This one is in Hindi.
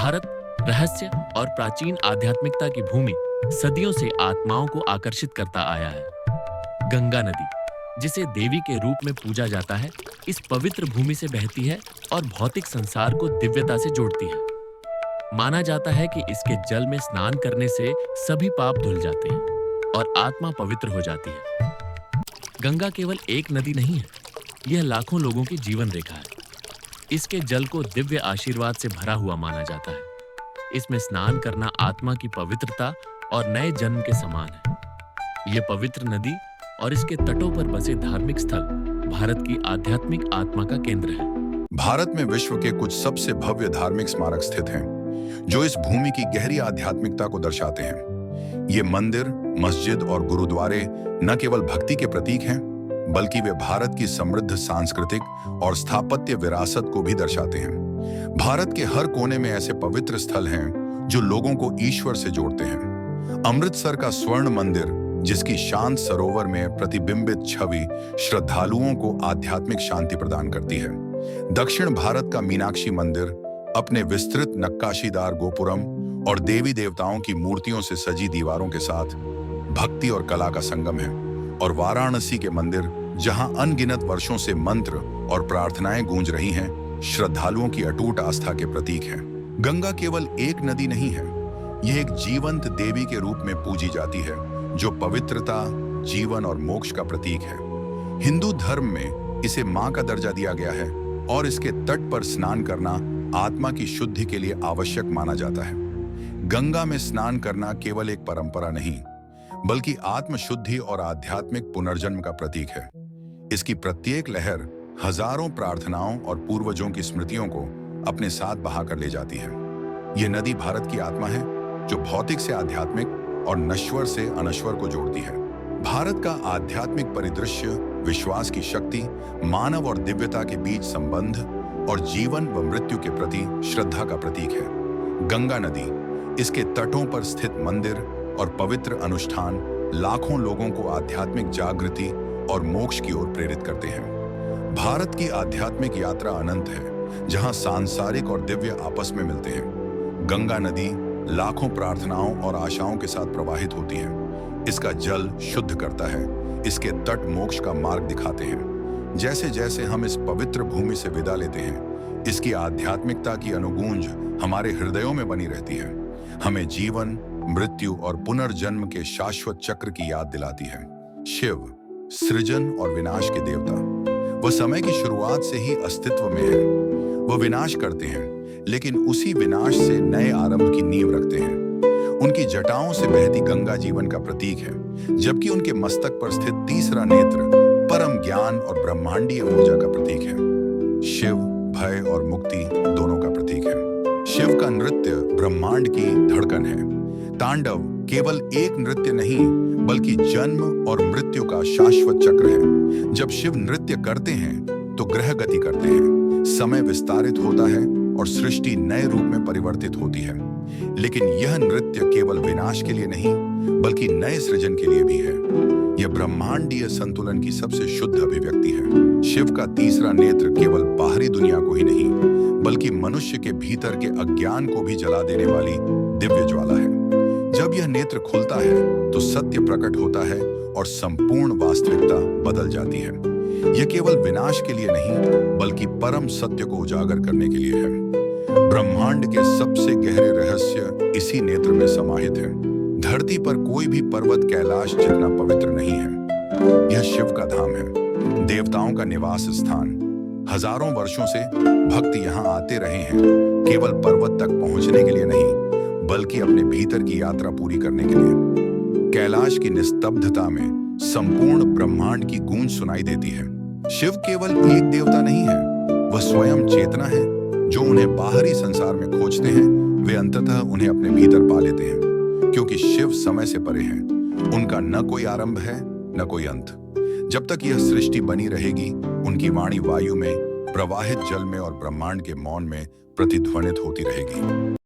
भारत रहस्य और प्राचीन आध्यात्मिकता की भूमि सदियों से आत्माओं को आकर्षित करता आया है। गंगा नदी, जिसे देवी के रूप में पूजा जाता है, इस पवित्र भूमि से बहती है और भौतिक संसार को दिव्यता से जोड़ती है। माना जाता है कि इसके जल में स्नान करने से सभी पाप धुल जाते हैं और आत्मा पवित्र हो जाती है। गंगा केवल एक नदी नहीं है, यह लाखों लोगों की जीवन रेखा है। इसके जल को दिव्य आशीर्वाद से भरा हुआ माना जाता है। इसमें स्नान करना आत्मा की पवित्रता और नए जन्म के समान है। यह पवित्र नदी और इसके तटों पर बसे धार्मिक स्थल भारत की आध्यात्मिक आत्मा का केंद्र है। भारत में विश्व के कुछ सबसे भव्य धार्मिक स्मारक स्थित हैं, जो इस भूमि की गहरी आध्यात्मिकता को दर्शाते हैं। ये मंदिर, मस्जिद और गुरुद्वारे न केवल भक्ति के प्रतीक हैं, बल्कि वे भारत की समृद्ध सांस्कृतिक और स्थापत्य विरासत को भी दर्शाते हैं। भारत के हर कोने में ऐसे पवित्र स्थल हैं जो लोगों को ईश्वर से जोड़ते हैं। अमृतसर का स्वर्ण मंदिर, जिसकी शांत सरोवर में प्रतिबिंबित छवि श्रद्धालुओं को आध्यात्मिक शांति प्रदान करती है। दक्षिण भारत का मीनाक्षी मंदिर अपने विस्तृत नक्काशीदार गोपुरम और देवी देवताओं की मूर्तियों से सजी दीवारों के साथ भक्ति और कला का संगम है। और वाराणसी के मंदिर, जहां अनगिनत वर्षों से मंत्र और प्रार्थनाएं गूंज रही हैं, श्रद्धालुओं की अटूट आस्था के प्रतीक हैं। गंगा केवल एक नदी नहीं है, यह एक जीवंत देवी के रूप में पूजी जाती है, जो पवित्रता, जीवन और मोक्ष का प्रतीक है। हिंदू धर्म में इसे मां का दर्जा दिया गया है और इसके तट पर स्नान करना आत्मा की शुद्धि के लिए आवश्यक माना जाता है। गंगा में स्नान करना केवल एक परंपरा नहीं, बल्कि आत्म शुद्धि और आध्यात्मिक पुनर्जन्म का प्रतीक है। इसकी प्रत्येक लहर हजारों प्रार्थनाओं और पूर्वजों की स्मृतियों को अपने साथ बहाकर ले जाती है। यह नदी भारत की आत्मा है, जो भौतिक से आध्यात्मिक और नश्वर से अनश्वर को जोड़ती है। भारत का आध्यात्मिक परिदृश्य विश्वास की शक्ति, मानव और दिव्यता के बीच संबंध और जीवन व मृत्यु के प्रति श्रद्धा का प्रतीक है। गंगा नदी, इसके तटों पर स्थित मंदिर और पवित्र अनुष्ठान लाखों लोगों को आध्यात्मिक जागृति और मोक्ष की ओर प्रेरित करते हैं। भारत की आध्यात्मिक यात्रा अनंत है, जहां सांसारिक और दिव्य आपस में मिलते हैं। गंगा नदी लाखों प्रार्थनाओं और आशाओं के साथ प्रवाहित होती है। इसका जल शुद्ध करता है, इसके तट मोक्ष का मार्ग दिखाते हैं। जैसे जैसे हम इस पवित्र भूमि से विदा लेते हैं, इसकी आध्यात्मिकता की अनुगूंज हमारे हृदयों में बनी रहती है, हमें जीवन, मृत्यु और पुनर्जन्म के शाश्वत चक्र की याद दिलाती है। शिव, सृजन और विनाश के देवता, वह समय की शुरुआत से ही अस्तित्व में है। वह विनाश करते हैं, लेकिन उसी विनाश से नए आरंभ की नींव रखते हैं। उनकी जटाओं से बहती गंगा जीवन का प्रतीक है, जबकि उनके मस्तक पर स्थित तीसरा नेत्र परम ज्ञान और ब्रह्मांडीय ऊर्जा का प्रतीक है। शिव भय और मुक्ति दोनों का प्रतीक है। शिव का नृत्य ब्रह्मांड की धड़कन है। तांडव केवल एक नृत्य नहीं, बल्कि जन्म और मृत्यु का शाश्वत चक्र है। जब शिव नृत्य करते हैं तो ग्रह गति करते हैं, समय विस्तारित होता है और सृष्टि नए रूप में परिवर्तित होती है। लेकिन यह नृत्य केवल विनाश के लिए नहीं, बल्कि नए सृजन के लिए भी है। यह ब्रह्मांडीय संतुलन की सबसे शुद्ध अभिव्यक्ति है। शिव का तीसरा नेत्र केवल बाहरी दुनिया को ही नहीं, बल्कि मनुष्य के भीतर के अज्ञान को भी जला देने वाली दिव्य ज्वाला है। जब यह नेत्र खुलता है तो सत्य प्रकट होता है और संपूर्ण वास्तविकता बदल जाती है। यह केवल विनाश के लिए नहीं, बल्कि परम सत्य को उजागर करने के लिए है। ब्रह्मांड के सबसे गहरे रहस्य इसी नेत्र में समाहित है। धरती पर कोई भी पर्वत कैलाश जितना पवित्र नहीं है। यह शिव का धाम है, देवताओं का निवास स्थान। हजारों वर्षों से भक्त यहाँ आते रहे हैं, केवल पर्वत तक पहुंचने के लिए नहीं, बल्कि अपने भीतर की यात्रा पूरी करने के लिए। कैलाश की निस्तब्धता में संपूर्ण ब्रह्मांड की गूंज सुनाई देती है। शिव केवल एक देवता नहीं है, वह स्वयं चेतना है। जो उन्हें बाहरी संसार में खोजते हैं, वे अंततः उन्हें अपने भीतर पा लेते हैं, क्योंकि शिव समय से परे हैं। उनका न कोई आरंभ है, न कोई अंत। जब तक यह सृष्टि बनी रहेगी, उनकी वाणी वायु में, प्रवाहित जल में और ब्रह्मांड के मौन में प्रतिध्वनित होती रहेगी।